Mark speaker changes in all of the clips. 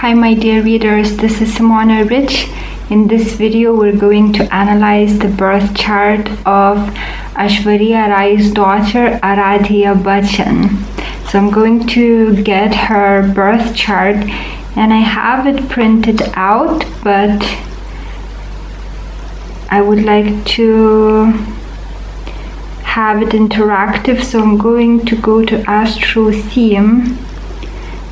Speaker 1: Hi my dear readers, this is Simona Rich. In this video we're going to analyze the birth chart of Aishwarya Rai's daughter Aaradhya Bachchan. So I'm going to get her birth chart and I have it printed out, but I would like to have it interactive, so I'm going to go to Astro Theme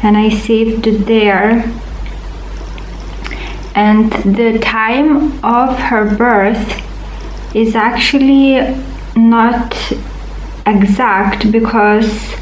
Speaker 1: and I saved it there. And the time of her birth is actually not exact because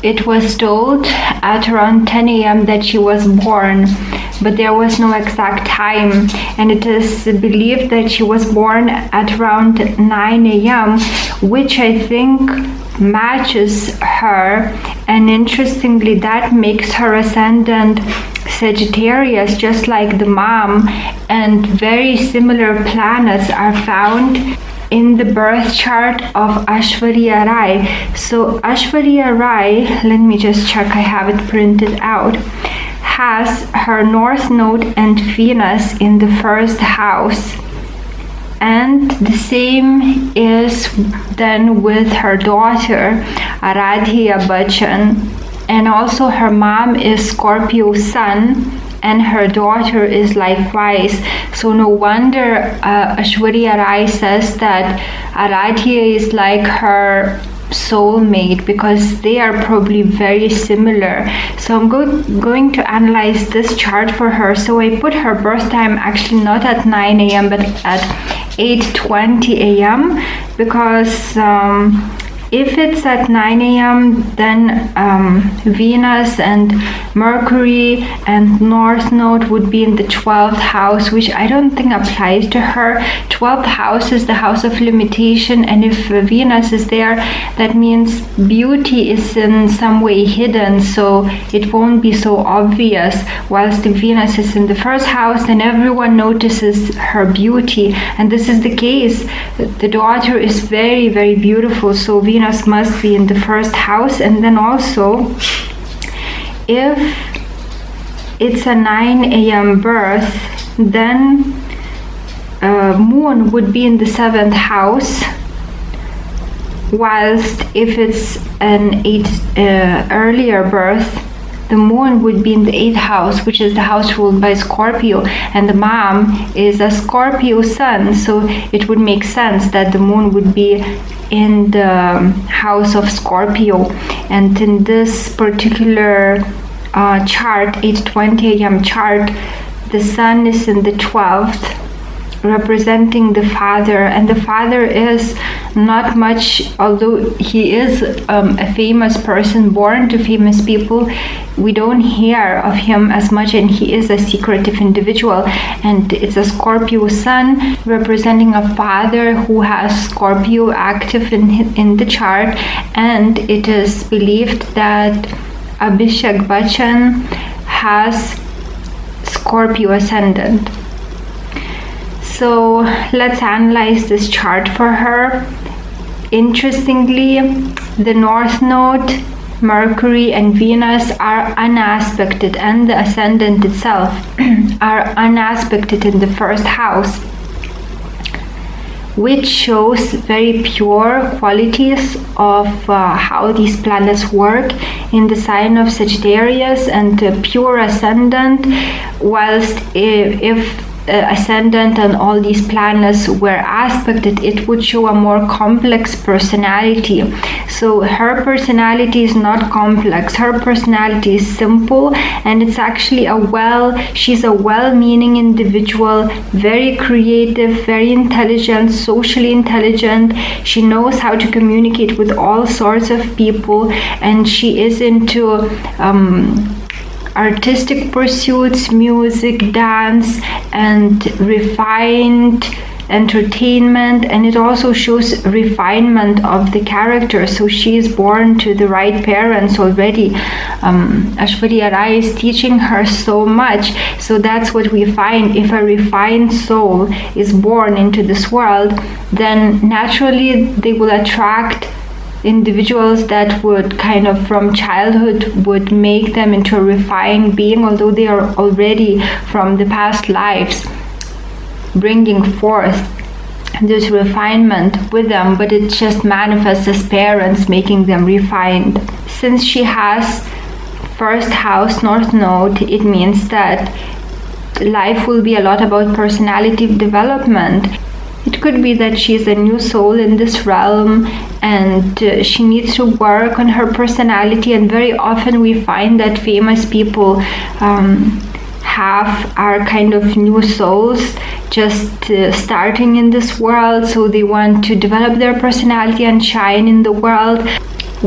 Speaker 1: it was told at around 10 a.m. that she was born, but there was no exact time, and it is believed that she was born at around 9 a.m., which I think matches her. And interestingly, that makes her ascendant Sagittarius, just like the mom, and very similar planets are found in the birth chart of Aishwarya Rai. So Aishwarya Rai, let me just check, I have it printed out, has her North Node and Venus in the first house. And the same is then with her daughter Aaradhya Bachchan, and also her mom is Scorpio Sun and her daughter is likewise. So no wonder Aishwarya Rai says that Aaradhya is like her soulmate, because they are probably very similar. So I'm going to analyze this chart for her. So I put her birth time actually not at 9 a.m. but at 8:20 a.m. because if it's at 9 a.m. then Venus and Mercury and North Node would be in the 12th house, which I don't think applies to her. 12th house is the house of limitation, and if Venus is there, that means beauty is in some way hidden, so it won't be so obvious. Whilst if Venus is in the first house, then everyone notices her beauty, and this is the case. The daughter is very, very beautiful, so Venus must be in the first house. And then also, if it's a 9 a.m. birth, then moon would be in the 7th house, whilst if it's an earlier birth, the moon would be in the 8th house, which is the house ruled by Scorpio, and the mom is a Scorpio sun, so it would make sense that the moon would be in the house of Scorpio. And in this particular chart, 8:20 a.m. chart, the sun is in the 12th, representing the father, and the father is not much, although he is a famous person, born to famous people, we don't hear of him as much, and he is a secretive individual. And it's a Scorpio sun representing a father who has Scorpio active in the chart, and it is believed that Aaradhya Bachchan has Scorpio ascendant. So let's analyze this chart for her. Interestingly, the North Node, Mercury and Venus are unaspected, and the ascendant itself are unaspected in the first house, which shows very pure qualities of how these planets work in the sign of Sagittarius, and pure ascendant, whilst if ascendant and all these planets were aspected, it would show a more complex personality. So her personality is not complex, her personality is simple, and it's actually she's a well-meaning individual, very creative, very intelligent, socially intelligent. She knows how to communicate with all sorts of people, and she is into artistic pursuits, music, dance, and refined entertainment, and it also shows refinement of the character. So she is born to the right parents already. Aishwarya Rai is teaching her so much. So that's what we find. If a refined soul is born into this world, then naturally they will attract individuals that would kind of from childhood would make them into a refined being, although they are already from the past lives bringing forth this refinement with them, but it just manifests as parents, making them refined. Since she has first house North Node, it means that life will be a lot about personality development. It could be that she's a new soul in this realm and she needs to work on her personality, and very often we find that famous people are kind of new souls just starting in this world, so they want to develop their personality and shine in the world,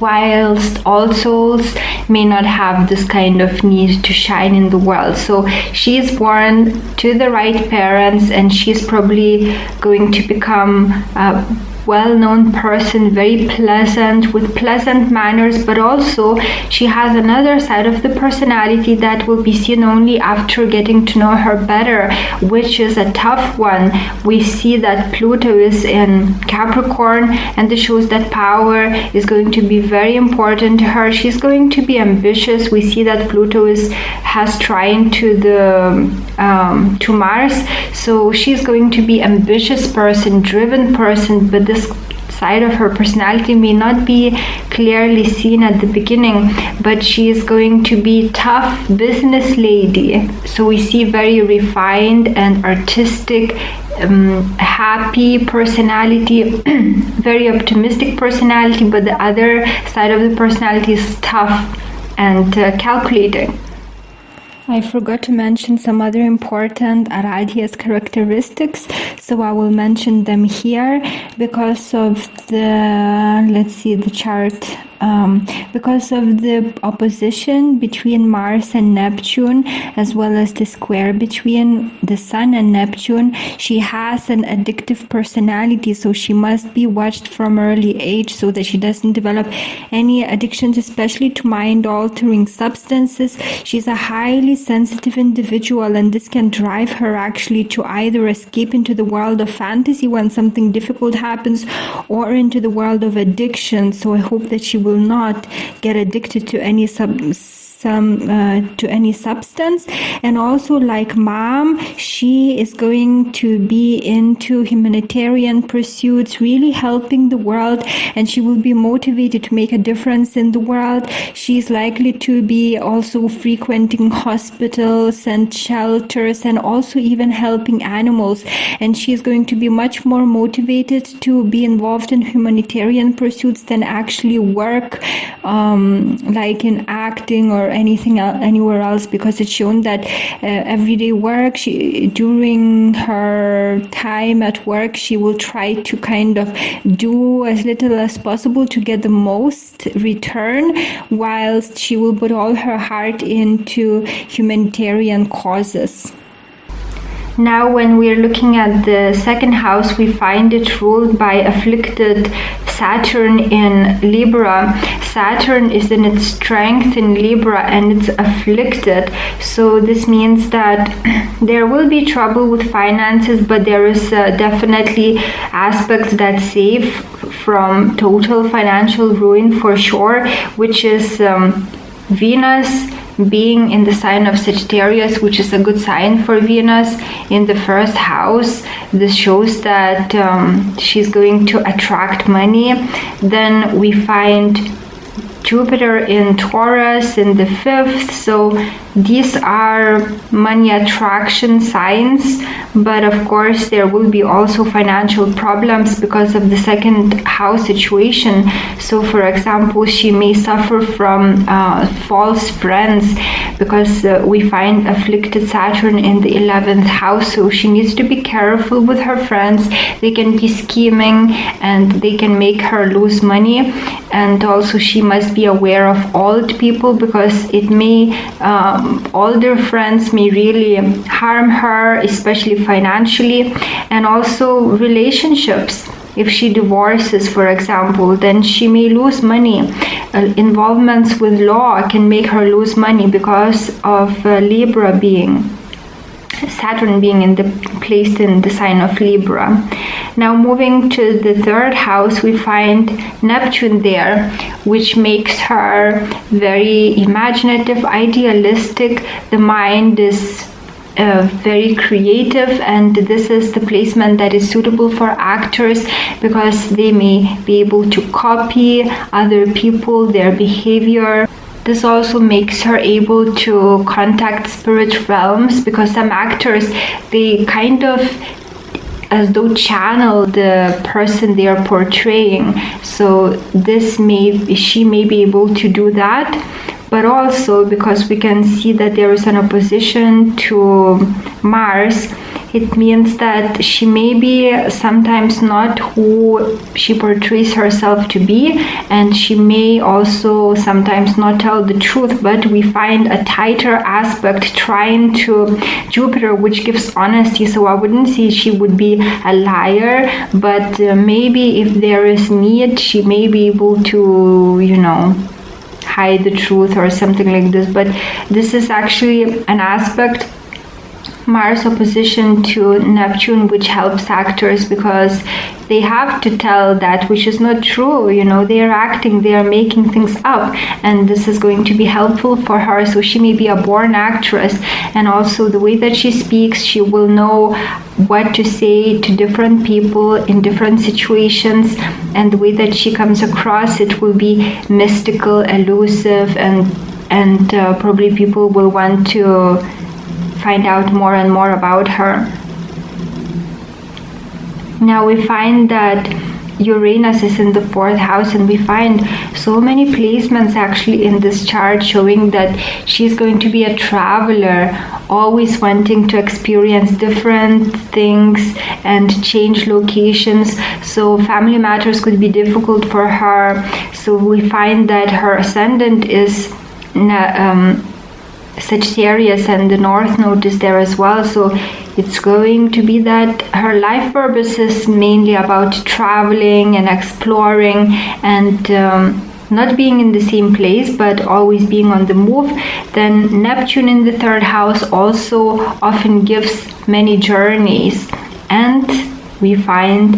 Speaker 1: whilst all souls may not have this kind of need to shine in the world. So she is born to the right parents, and she's probably going to become a well-known person, very pleasant, with pleasant manners, but also she has another side of the personality that will be seen only after getting to know her better, which is a tough one. We see that Pluto is in Capricorn, and this shows that power is going to be very important to her. She's going to be ambitious. We see that Pluto has trine to Mars, so she's going to be ambitious person, driven person, but this side of her personality may not be clearly seen at the beginning, but she is going to be tough business lady. So we see very refined and artistic, happy personality, very optimistic personality, but the other side of the personality is tough and calculating. I forgot to mention some other important Aaradhya's characteristics, so I will mention them here because of the chart. Because of the opposition between Mars and Neptune, as well as the square between the Sun and Neptune, she has an addictive personality, so she must be watched from early age so that she doesn't develop any addictions, especially to mind-altering substances. She's a highly sensitive individual, and this can drive her actually to either escape into the world of fantasy when something difficult happens, or into the world of addiction. So I hope that she will not get addicted to any substance. And also, like mom, she is going to be into humanitarian pursuits, really helping the world, and she will be motivated to make a difference in the world. She's likely to be also frequenting hospitals and shelters, and also even helping animals, and she's going to be much more motivated to be involved in humanitarian pursuits than actually work like in acting or anything else, anywhere else, because it's shown that everyday work, during her time at work, she will try to kind of do as little as possible to get the most return, whilst she will put all her heart into humanitarian causes. Now, when we're looking at the second house, we find it ruled by afflicted Saturn in Libra. Saturn is in its strength in Libra and it's afflicted. So this means that there will be trouble with finances, but there is definitely aspects that save from total financial ruin for sure, which is Venus being in the sign of Sagittarius, which is a good sign for Venus in the first house. This shows that she's going to attract money. Then we find Jupiter in Taurus in the 5th, so these are money attraction signs, but of course there will be also financial problems because of the second house situation. So for example, she may suffer from false friends, because we find afflicted Saturn in the 11th house, so she needs to be careful with her friends. They can be scheming and they can make her lose money, and also she must be aware of old people, because it may older friends may really harm her, especially financially, and also relationships. If she divorces, for example, then she may lose money. Involvements with law can make her lose money because of Libra being Saturn being placed in the sign of Libra. Now moving to the third house, we find Neptune there, which makes her very imaginative, idealistic. The mind is very creative, and this is the placement that is suitable for actors because they may be able to copy other people, their behavior. This also makes her able to contact spirit realms, because some actors, they kind of as though channel the person they are portraying. So she may be able to do that. But also, because we can see that there is an opposition to Mars, it means that she may be sometimes not who she portrays herself to be, and she may also sometimes not tell the truth. But we find a tighter aspect trine to Jupiter, which gives honesty. So I wouldn't say she would be a liar, but maybe if there is need, she may be able to, hide the truth or something like this. But this is actually an aspect, Mars opposition to Neptune, which helps actors because they have to tell that which is not true. They are acting, they are making things up, and this is going to be helpful for her. So she may be a born actress, and also the way that she speaks, she will know what to say to different people in different situations, and the way that she comes across, it will be mystical, elusive, and probably people will want to find out more and more about her. Now we find that Uranus is in the 4th house, and we find so many placements actually in this chart showing that she's going to be a traveler, always wanting to experience different things and change locations. So family matters could be difficult for her. So we find that her ascendant is Sagittarius, and the North Node is there as well. So it's going to be that her life purpose is mainly about traveling and exploring and not being in the same place, but always being on the move. Then Neptune in the 3rd house also often gives many journeys, and we find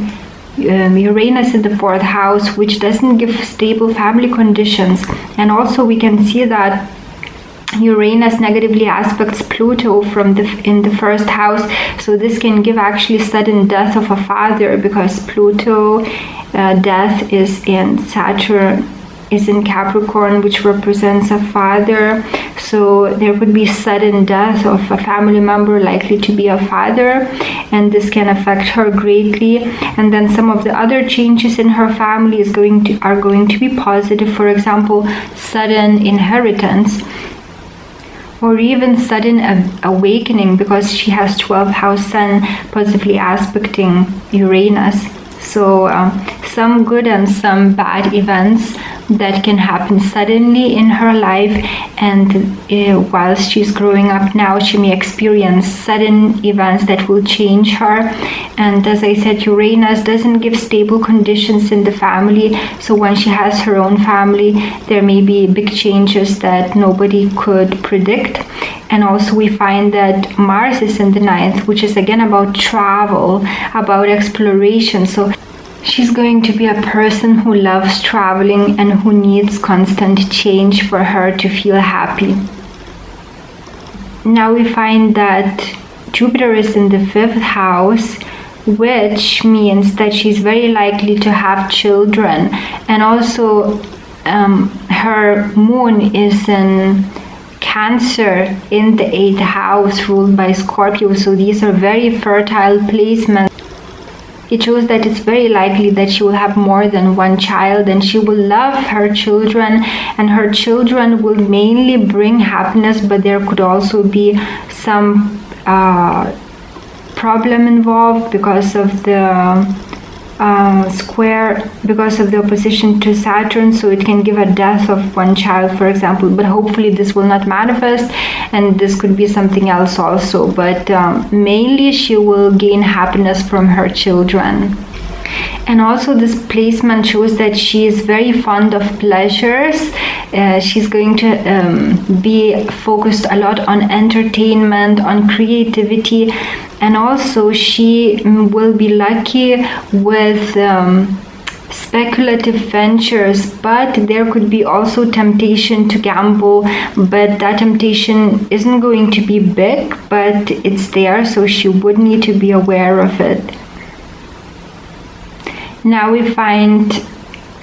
Speaker 1: Uranus in the 4th house, which doesn't give stable family conditions. And also we can see that Uranus negatively aspects Pluto in the 1st house, so this can give actually sudden death of a father, because Pluto death is in Saturn, is in Capricorn, which represents a father. So there could be sudden death of a family member, likely to be a father, and this can affect her greatly. And then some of the other changes in her family are going to be positive. For example, sudden inheritance, or even sudden awakening, because she has 12th house sun positively aspecting Uranus. So some good and some bad events that can happen suddenly in her life, and whilst she's growing up now, she may experience sudden events that will change her. And as I said, Uranus doesn't give stable conditions in the family, so when she has her own family, there may be big changes that nobody could predict. And also we find that Mars is in the 9th, which is again about travel, about exploration. So she's going to be a person who loves traveling and who needs constant change for her to feel happy. Now we find that Jupiter is in the 5th house, which means that she's very likely to have children. And also her moon is in Cancer in the 8th house, ruled by Scorpio. So these are very fertile placements. It shows that it's very likely that she will have more than one child, and she will love her children, and her children will mainly bring happiness, but there could also be some problem involved because of the because of the opposition to Saturn. So it can give a death of one child, for example, but hopefully this will not manifest, and this could be something else also. But mainly she will gain happiness from her children. And also this placement shows that she is very fond of pleasures. She's going to be focused a lot on entertainment, on creativity, and also she will be lucky with speculative ventures, but there could be also temptation to gamble, but that temptation isn't going to be big, but it's there, so she would need to be aware of it. Now we find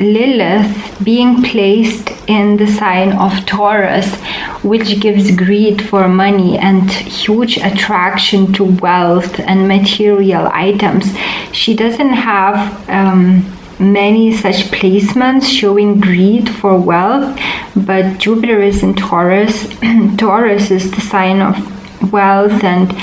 Speaker 1: Lilith being placed in the sign of Taurus, which gives greed for money and huge attraction to wealth and material items. She doesn't have many such placements showing greed for wealth, but Jupiter is in Taurus. Taurus is the sign of wealth, and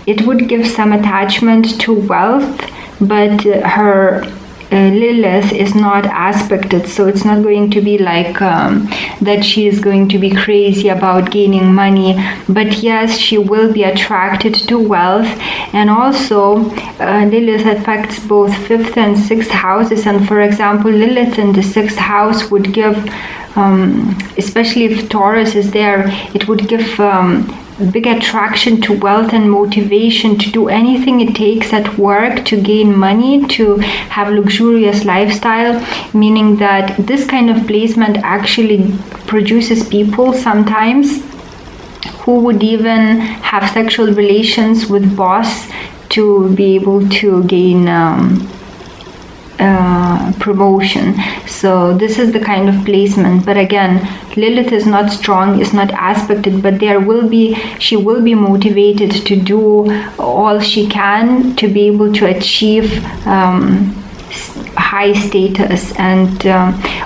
Speaker 1: it would give some attachment to wealth, but her Lilith is not aspected, so it's not going to be like that she is going to be crazy about gaining money, but yes, she will be attracted to wealth. And also Lilith affects both 5th and 6th houses, and for example Lilith in the 6th house would give, especially if Taurus is there, it would give big attraction to wealth and motivation to do anything it takes at work to gain money, to have luxurious lifestyle, meaning that this kind of placement actually produces people sometimes who would even have sexual relations with boss to be able to gain promotion. So this is the kind of placement, but again Lilith is not strong, is not aspected, but she will be motivated to do all she can to be able to achieve high status. And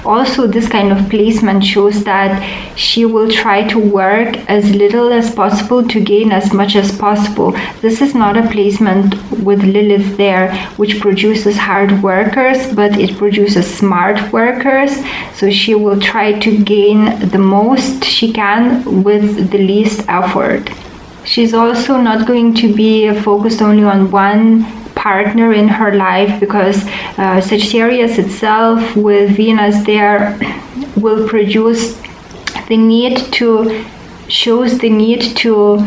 Speaker 1: also this kind of placement shows that she will try to work as little as possible to gain as much as possible. This is not a placement with Lilith there which produces hard workers, but it produces smart workers, so she will try to gain the most she can with the least effort. She's also not going to be focused only on one partner in her life, because Sagittarius itself with Venus there will produce the need to, shows the need to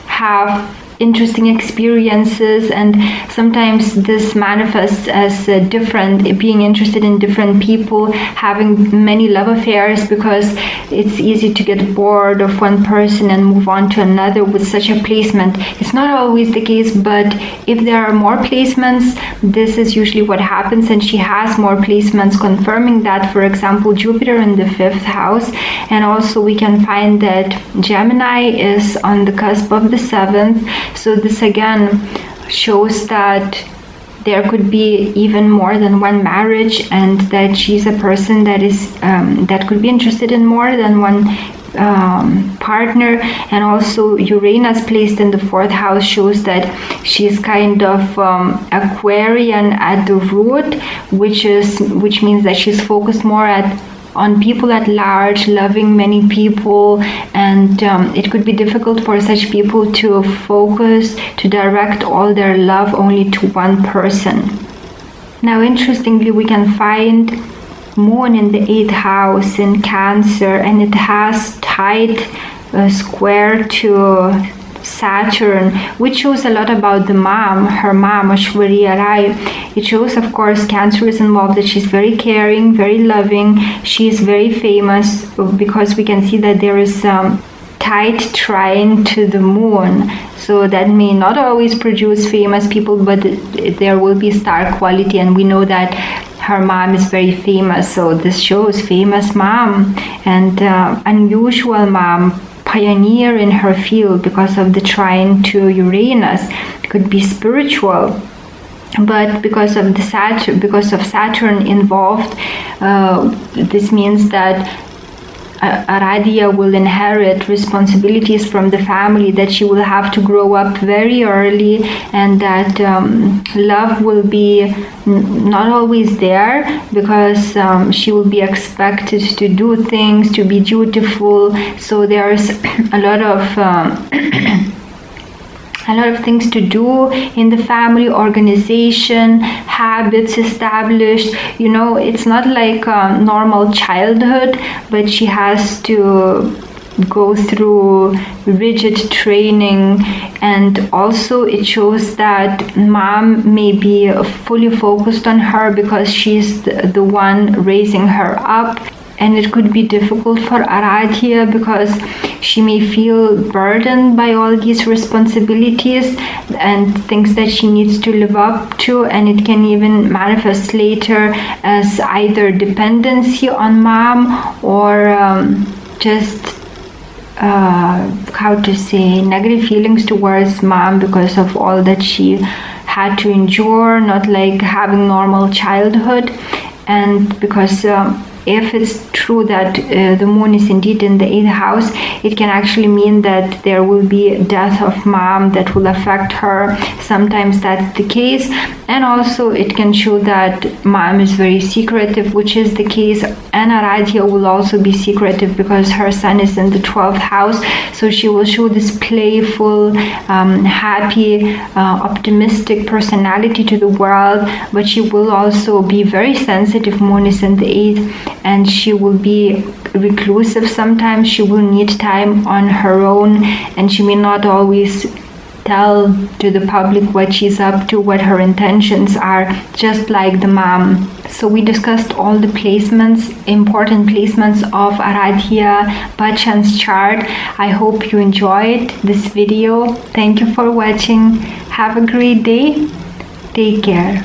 Speaker 1: have interesting experiences, and sometimes this manifests as being interested in different people, having many love affairs, because it's easy to get bored of one person and move on to another with such a placement. It's not always the case, but if there are more placements, this is usually what happens, and she has more placements confirming that. For example, Jupiter in the 5th house, and also we can find that Gemini is on the cusp of the 7th. So this again shows that there could be even more than one marriage, and that she's a person that is that could be interested in more than one partner. And also Uranus placed in the 4th house shows that she's kind of Aquarian at the root, which means that she's focused more on people at large, loving many people, and it could be difficult for such people to focus, to direct all their love only to one person. Now interestingly, we can find Moon in the 8th house in Cancer, and it has tight square to Saturn, which shows a lot about the mom, her mom, Aishwarya Rai. It shows, of course, Cancer is involved, that she's very caring, very loving. She is very famous, because we can see that there is tight trine to the moon. So that may not always produce famous people, but there will be star quality, and we know that her mom is very famous. So this shows famous mom and unusual mom, pioneer in her field because of the trine to Uranus. It could be spiritual, but because of Saturn involved, this means that Aaradhya will inherit responsibilities from the family, that she will have to grow up very early, and that love will be not always there, because she will be expected to do things, to be dutiful. So there's a lot of a lot of things to do in the family, organization, habits established. You know, it's not like a normal childhood, but she has to go through rigid training. And also it shows that mom may be fully focused on her because she's the one raising her up. And it could be difficult for Aaradhya because she may feel burdened by all these responsibilities and things that she needs to live up to, and it can even manifest later as either dependency on mom or just negative feelings towards mom because of all that she had to endure, not like having normal childhood. And because if it's true that the moon is indeed in the 8th house, it can actually mean that there will be death of mom that will affect her. Sometimes that's the case. And also it can show that mom is very secretive, which is the case. And Aaradhya will also be secretive because her sun is in the 12th house. So she will show this playful, happy, optimistic personality to the world. But she will also be very sensitive. Moon is in the 8th. And she will be reclusive sometimes. She will need time on her own, and she may not always tell to the public what she's up to, what her intentions are, just like the mom. So we discussed all the placements, important placements of Aaradhya Bachchan's chart. I hope you enjoyed this video. Thank you for watching. Have a great day. Take care.